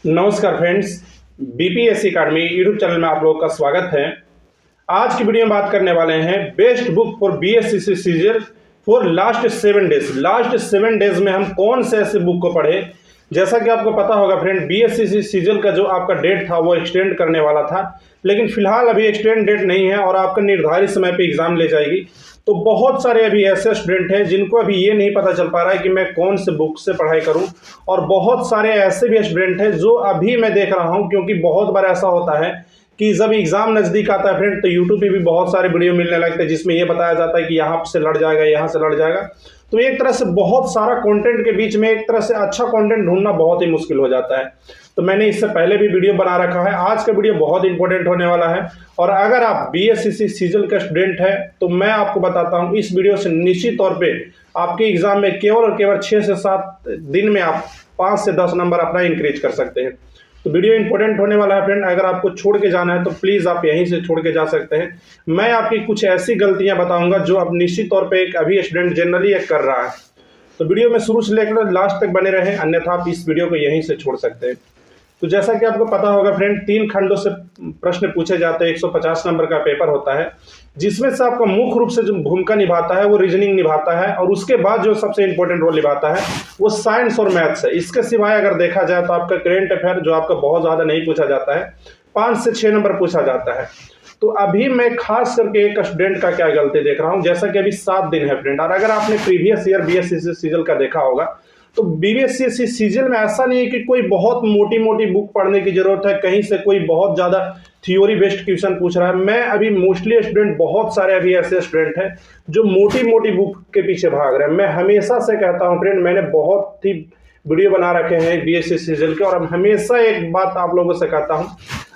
नमस्कार friends, BPSC academy YouTube channel में आप लोगों का स्वागत है। आज की वीडियो में बात करने वाले हैं best book for BSc सीजल for last 7 days. Last 7 days में हम कौन से ऐसे बुक को पढ़े। जैसा कि आपको पता होगा फ्रेंड, बीएससी सीजल का जो आपका डेट था वो एक्सटेंड करने वाला था, लेकिन फिलहाल अभी एक्सटेंड डेट नहीं है और आपका निर्धारित समय पे एग्जाम ले जाएगी। तो बहुत सारे अभी ऐसे स्टूडेंट हैं जिनको अभी ये नहीं पता चल पा रहा है कि मैं कौन से बुक से पढ़ाई करूं, और बहुत सारे ऐसे भी स्टूडेंट हैं जो अभी मैं देख रहा हूं, क्योंकि बहुत बार ऐसा होता है कि जब एग्जाम नज़दीक आता है फ्रेंड तो यूट्यूब पे भी बहुत सारे वीडियो मिलने लगते हैं जिसमें ये बताया जाता है कि यहाँ से लड़ जाएगा, यहाँ से लड़ जाएगा। तो एक तरह से बहुत सारा कंटेंट के बीच में एक तरह से अच्छा कंटेंट ढूंढना बहुत ही मुश्किल हो जाता है। तो मैंने इससे पहले भी वीडियो बना रखा है। आज का वीडियो बहुत इंपॉर्टेंट होने वाला है, और अगर आप बीएससी सीजल का स्टूडेंट है तो मैं आपको बताता हूं इस वीडियो से निश्चित तौर पे आपके एग्जाम में केवल और केवल 6 से 7 दिन में आप 5 से 10 नंबर अपना इंक्रीज कर सकते हैं। तो वीडियो इंपॉर्टेंट होने वाला है फ्रेंड। अगर आपको छोड़ के जाना है तो प्लीज़ आप यहीं से छोड़ के जा सकते हैं। मैं आपकी कुछ ऐसी गलतियां बताऊंगा जो अब निश्चित तौर पे एक अभी स्टूडेंट जनरली एक कर रहा है। तो वीडियो में शुरू से लेकर लास्ट तक बने रहें, अन्यथा आप इस वीडियो को यहीं से छोड़ सकते हैं। तो जैसा कि आपको पता होगा फ्रेंड, 3 खंडों से प्रश्न पूछे जाते हैं। 150 नंबर का पेपर होता है, जिसमें से आपका मुख्य रूप से जो भूमिका निभाता है वो रीजनिंग निभाता है, और उसके बाद जो सबसे इंपॉर्टेंट रोल निभाता है वो साइंस और मैथ्स है। इसके सिवाय अगर देखा जाए तो आपका करेंट अफेयर जो आपका बहुत ज़्यादा नहीं पूछा जाता है, 5 से 6 नंबर पूछा जाता है। तो अभी मैं खास करके एक स्टूडेंट का क्या गलती देख रहा हूँ, जैसा कि अभी 7 दिन है फ्रेंड, और अगर आपने प्रीवियस ईयर बीएससी सीजल का देखा होगा तो बीएससी सीजल में ऐसा नहीं है कि कोई बहुत मोटी मोटी बुक पढ़ने की जरूरत है, कहीं से कोई बहुत ज़्यादा थ्योरी बेस्ड क्वेश्चन पूछ रहा है। मैं अभी मोस्टली स्टूडेंट, बहुत सारे अभी ऐसे स्टूडेंट हैं जो मोटी मोटी बुक के पीछे भाग रहे हैं। मैं हमेशा से कहता हूं फ्रेंड, मैंने बहुत ही वीडियो बना रखे हैं बीएससी सीजल के, और अब हमेशा एक बात आप लोगों से कहता हूँ,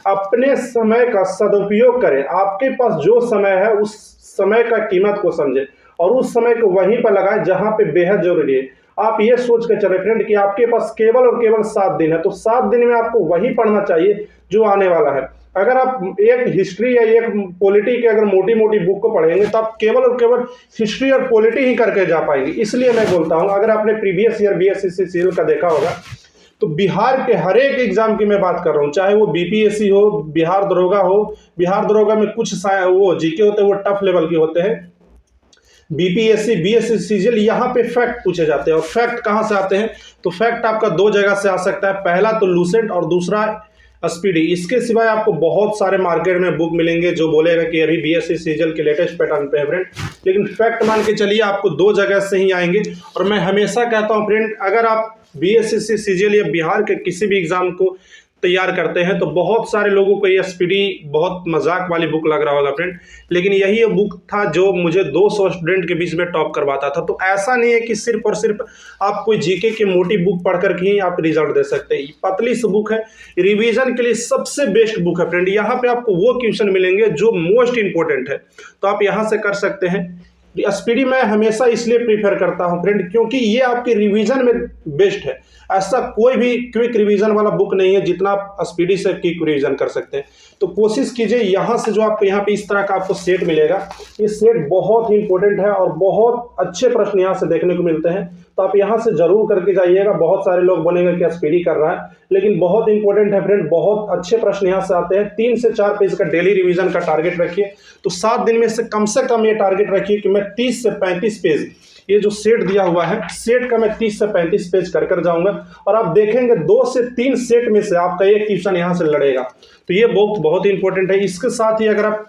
अपने समय का सदुपयोग करें। आपके पास जो समय है उस समय का कीमत को समझें और उस समय को वहीं पर लगाएं जहां पे बेहद जरूरी है। आप ये सोच के चले फ्रेंड कि आपके पास केवल और केवल 7 दिन है, तो 7 दिन में आपको वही पढ़ना चाहिए जो आने वाला है। अगर आप एक हिस्ट्री या एक पॉलिटी के अगर मोटी मोटी बुक को पढ़ेंगे तो आप केवल और केवल हिस्ट्री और पॉलिटी ही करके जा पाएंगे। इसलिए मैं बोलता हूं, अगर आपने प्रीवियस ईयर बीएससी सीजल का देखा होगा तो बिहार के हर एक एग्जाम की मैं बात कर रहा हूँ, चाहे वो बीपीएससी हो, बिहार दरोगा हो। बिहार दरोगा में कुछ वो जीके होते हैं वो टफ लेवल के होते हैं। बीपीएससी बीएससी सीजल यहाँ पे फैक्ट पूछे जाते हैं, और फैक्ट कहाँ से आते हैं तो फैक्ट आपका 2 जगह से आ सकता है। पहला तो लूसेंट और दूसरा स्पीडी। इसके सिवाय आपको बहुत सारे मार्केट में बुक मिलेंगे जो बोलेगा कि अभी बीएससी सीजल के लेटेस्ट पैटर्न पे है फ्रेंड, लेकिन फैक्ट मान के चलिए आपको 2 जगह से ही आएंगे। और मैं हमेशा कहता हूँ फ्रेंड, अगर आप बीएससी सीजल या बिहार के किसी भी एग्जाम को तैयार करते हैं तो बहुत सारे लोगों को ये स्पीडी बहुत मजाक वाली बुक लग रहा होगा फ्रेंड, लेकिन यही बुक था जो मुझे 200 स्टूडेंट के बीच में टॉप करवाता था। तो ऐसा नहीं है कि सिर्फ और सिर्फ आप कोई जीके की मोटी बुक पढ़ करके ही आप रिजल्ट दे सकते हैं। पतली सी बुक है, रिवीजन के लिए सबसे बेस्ट बुक है फ्रेंड। यहाँ पे आपको वो क्वेश्चन मिलेंगे जो मोस्ट इंपॉर्टेंट है, तो आप यहाँ से कर सकते हैं। स्पीडी मैं हमेशा इसलिए प्रीफर करता हूं फ्रेंड क्योंकि ये आपके रिवीजन में बेस्ट है। ऐसा कोई भी क्विक रिवीजन वाला बुक नहीं है जितना आप स्पीडी से क्विक रिवीजन कर सकते हैं। तो कोशिश कीजिए यहाँ से जो आपको यहाँ पे इस तरह का आपको सेट मिलेगा, ये सेट बहुत ही इंपॉर्टेंट है और बहुत अच्छे प्रश्न यहाँ से देखने को मिलते हैं। तो आप यहाँ से जरूर करके जाइएगा। बहुत सारे लोग बोलेंगे कि स्पीडी कर रहा है, लेकिन बहुत इंपॉर्टेंट है फ्रेंड, बहुत अच्छे प्रश्न यहाँ से आते हैं। 3 से 4 पेज का डेली रिवीजन का टारगेट रखिए। तो 7 दिन में से कम ये टारगेट रखिए कि मैं 30 से 35 पेज, ये जो सेट दिया हुआ है सेट का, मैं 30 से 35 पेज कर जाऊंगा, और आप देखेंगे 2 से 3 सेट में से आपका एक क्वेश्चन यहाँ से लड़ेगा। तो ये बहुत इंपॉर्टेंट है। इसके साथ ही अगर आप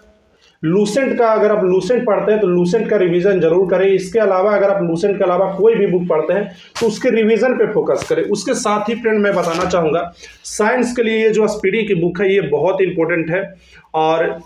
लूसेंट पढ़ते हैं तो लूसेंट का रिवीजन जरूर करें। इसके अलावा अगर आप लूसेंट के अलावा कोई भी बुक पढ़ते हैं तो उसके रिवीजन पे फोकस करें। उसके साथ ही फ्रेंड मैं बताना चाहूँगा, साइंस के लिए ये जो स्पीडी की बुक है ये बहुत इंपॉर्टेंट है, और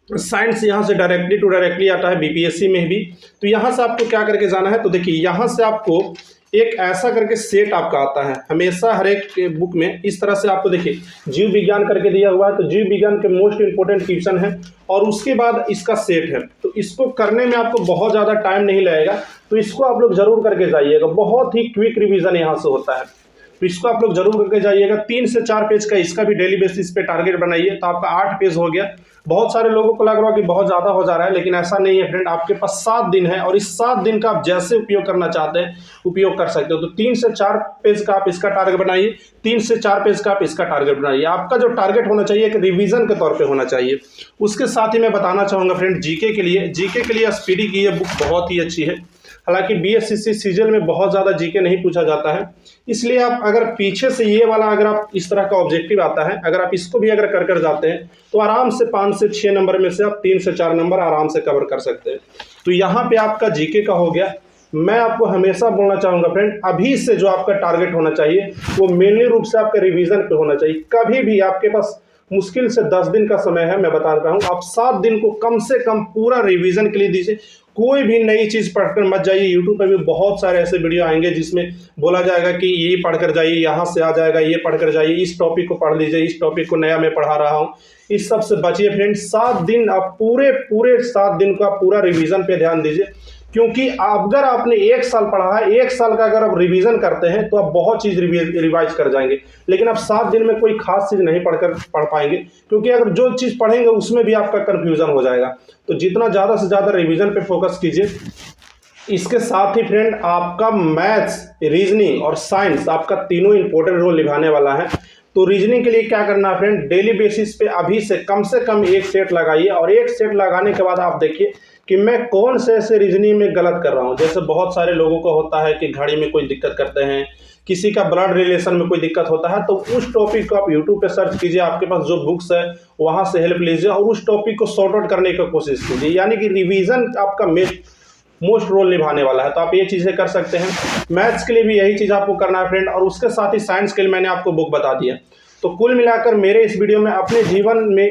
साइंस यहाँ से डायरेक्टली टू डायरेक्टली आता है बीपीएससी में भी। तो यहाँ से आपको क्या करके जाना है, तो देखिए यहाँ से आपको एक ऐसा करके सेट आपका आता है हमेशा हर एक बुक में। इस तरह से आपको देखिए जीव विज्ञान करके दिया हुआ है, तो जीव विज्ञान के मोस्ट इंपोर्टेंट क्वेश्चन है, और उसके बाद इसका सेट है। तो इसको करने में आपको बहुत ज़्यादा टाइम नहीं लगेगा, तो इसको आप लोग जरूर करके जाइएगा। बहुत ही क्विक रिविजन यहाँ से होता है, तो इसको आप लोग जरूर करके जाइएगा। 3 से 4 पेज का इसका भी डेली बेसिस पे टारगेट बनाइए, तो आपका 8 पेज हो गया। बहुत सारे लोगों को लग रहा है कि बहुत ज़्यादा हो जा रहा है, लेकिन ऐसा नहीं है फ्रेंड। आपके पास 7 दिन है और इस 7 दिन का आप जैसे उपयोग करना चाहते हैं उपयोग कर सकते हो। तो 3 से 4 पेज का आप इसका टारगेट बनाइए, 3 से 4 पेज का आप इसका टारगेट बनाइए। आपका जो टारगेट होना चाहिए एक रिवीजन के तौर पे होना चाहिए। उसके साथ ही मैं बताना चाहूँगा फ्रेंड, जीके के लिए स्पीडी की ये बुक बहुत ही अच्छी है। हालांकि बीएससीसी सीजल में बहुत ज़्यादा जीके नहीं पूछा जाता है, इसलिए आप अगर पीछे से ये वाला अगर आप इस तरह का ऑब्जेक्टिव आता है, अगर आप इसको भी अगर कर जाते हैं तो आराम से 5 से 6 नंबर में से आप 3 से 4 नंबर आराम से कवर कर सकते हैं। तो यहाँ पे आपका जीके का हो गया। मैं आपको हमेशा बोलना चाहूँगा फ्रेंड, अभी से जो आपका टारगेट होना चाहिए वो मेनली रूप से आपका रिवीजन पे होना चाहिए। कभी भी आपके पास मुश्किल से 10 दिन का समय है, मैं बता रहा हूँ, आप 7 दिन को कम से कम पूरा रिवीजन के लिए दीजिए। कोई भी नई चीज़ पढ़कर मत जाइए। यूट्यूब पर भी बहुत सारे ऐसे वीडियो आएंगे जिसमें बोला जाएगा कि ये पढ़कर जाइए, यहाँ से आ जाएगा, ये पढ़कर जाइए, इस टॉपिक को पढ़ लीजिए, इस टॉपिक को नया मैं पढ़ा रहा हूँ। इस सब से बचिए फ्रेंड। 7 दिन आप पूरे 7 दिन का पूरा रिवीजन पे ध्यान दीजिए, क्योंकि अगर आपने 1 साल पढ़ा है, 1 साल का अगर आप रिवीजन करते हैं तो आप बहुत चीज़ रिवाइज कर जाएंगे, लेकिन आप 7 दिन में कोई खास चीज़ नहीं पढ़ पाएंगे, क्योंकि अगर जो चीज़ पढ़ेंगे उसमें भी आपका कन्फ्यूजन हो जाएगा। तो जितना ज़्यादा से ज़्यादा रिवीजन पे फोकस कीजिए। इसके साथ ही फ्रेंड आपका मैथ्स, रीजनिंग और साइंस आपका तीनों इंपॉर्टेंट रोल निभाने वाला है। तो रीजनिंग के लिए क्या करना है फ्रेंड, डेली बेसिस पे अभी से कम 1 सेट लगाइए, और 1 सेट लगाने के बाद आप देखिए कि मैं कौन से ऐसे रीजनिंग में गलत कर रहा हूँ। जैसे बहुत सारे लोगों को होता है कि घड़ी में कोई दिक्कत करते हैं, किसी का ब्लड रिलेशन में कोई दिक्कत होता है, तो उस टॉपिक को आप यूट्यूब पे सर्च कीजिए, आपके पास जो बुक्स है वहाँ से हेल्प लीजिए और उस टॉपिक को सॉर्ट आउट करने की कोशिश कीजिए। यानी कि रिवीजन आपका मोस्ट रोल निभाने वाला है। तो आप ये चीज़ें कर सकते हैं। मैथ्स के लिए भी यही चीज़ आपको करना है फ्रेंड, और उसके साथ ही साइंस के लिए मैंने आपको बुक बता दिया। तो कुल मिलाकर मेरे इस वीडियो में अपने जीवन में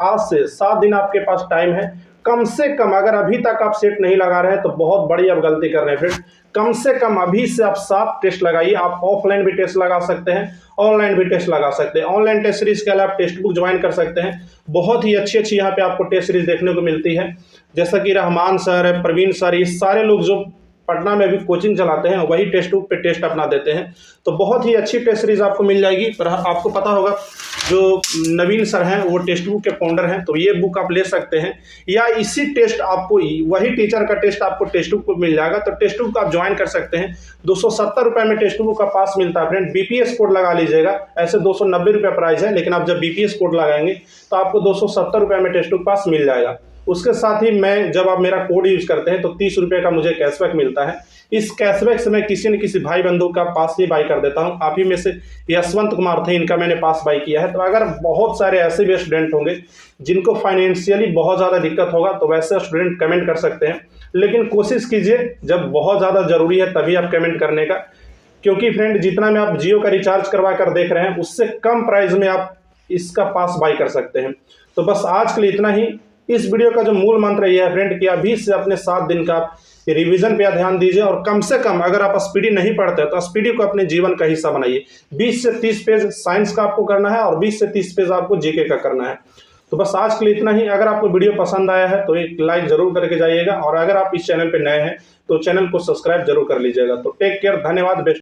आज से 7 दिन आपके पास टाइम है। कम से कम अगर अभी तक आप सेट नहीं लगा रहे हैं तो बहुत बड़ी आप गलती कर रहे हैं फ्रेंड। कम से कम अभी से आप 7 टेस्ट लगाइए। आप ऑफलाइन भी टेस्ट लगा सकते हैं, ऑनलाइन भी टेस्ट लगा सकते हैं। ऑनलाइन टेस्ट सीरीज के लिए आप टेक्स्ट बुक ज्वाइन कर सकते हैं। बहुत ही अच्छी यहाँ पे आपको टेस्ट सीरीज देखने को मिलती है, जैसा कि रहमान सर है, प्रवीण सर, ये सारे लोग जो पटना में भी कोचिंग चलाते हैं वही टेस्ट बुक पे टेस्ट अपना देते हैं। तो बहुत ही अच्छी टेस्ट सीरीज आपको मिल जाएगी। पर आपको पता होगा जो नवीन सर हैं वो टेक्स्ट बुक के फाउंडर हैं, तो ये बुक आप ले सकते हैं, या इसी टेस्ट आपको वही टीचर का टेस्ट आपको टेक्स्ट बुक मिल जाएगा। तो टेक्स्ट बुक आप ज्वाइन कर सकते हैं। 270 रुपये में टेक्स्ट बुक का पास मिलता है फ्रेंड। बीपीएस कोड लगा लीजिएगा, ऐसे 290 रुपये प्राइस है, लेकिन आप जब बीपीएस कोड लगाएंगे तो आपको 270 रुपये में टेक्स्ट बुक पास मिल जाएगा। उसके साथ ही मैं जब आप मेरा कोड यूज करते हैं तो 30 रुपये का मुझे कैशबैक मिलता है। इस कैशबैक से मैं किसी न किसी भाई बंधु का पास ही बाई कर देता हूं। आप ही में से यशवंत कुमार थे, इनका मैंने पास बाई किया है। तो अगर बहुत सारे ऐसे भी स्टूडेंट होंगे जिनको फाइनेंशियली बहुत ज़्यादा दिक्कत होगा तो वैसे स्टूडेंट कमेंट कर सकते हैं, लेकिन कोशिश कीजिए जब बहुत ज़्यादा ज़रूरी है तभी आप कमेंट करने का, क्योंकि फ्रेंड जितना में आप जियो का रिचार्ज करवा कर देख रहे हैं उससे कम प्राइस में आप इसका पास बाई कर सकते हैं। तो बस आज के लिए इतना ही। इस वीडियो का जो मूल मंत्र यह है फ्रेंड कि अभी से अपने 7 दिन का रिवीजन पे ध्यान दीजिए, और कम से कम अगर आप स्पीडी नहीं पढ़ते हैं तो स्पीडी को अपने जीवन का हिस्सा बनाइए। 20 से 30 पेज साइंस का आपको करना है और 20 से 30 पेज आपको जीके का करना है। तो बस आज के लिए इतना ही। अगर आपको वीडियो पसंद आया है तो एक लाइक जरूर करके जाइएगा, और अगर आप इस चैनल पर नए हैं तो चैनल को सब्सक्राइब जरूर कर लीजिएगा। तो टेक केयर, धन्यवाद। बेस्ट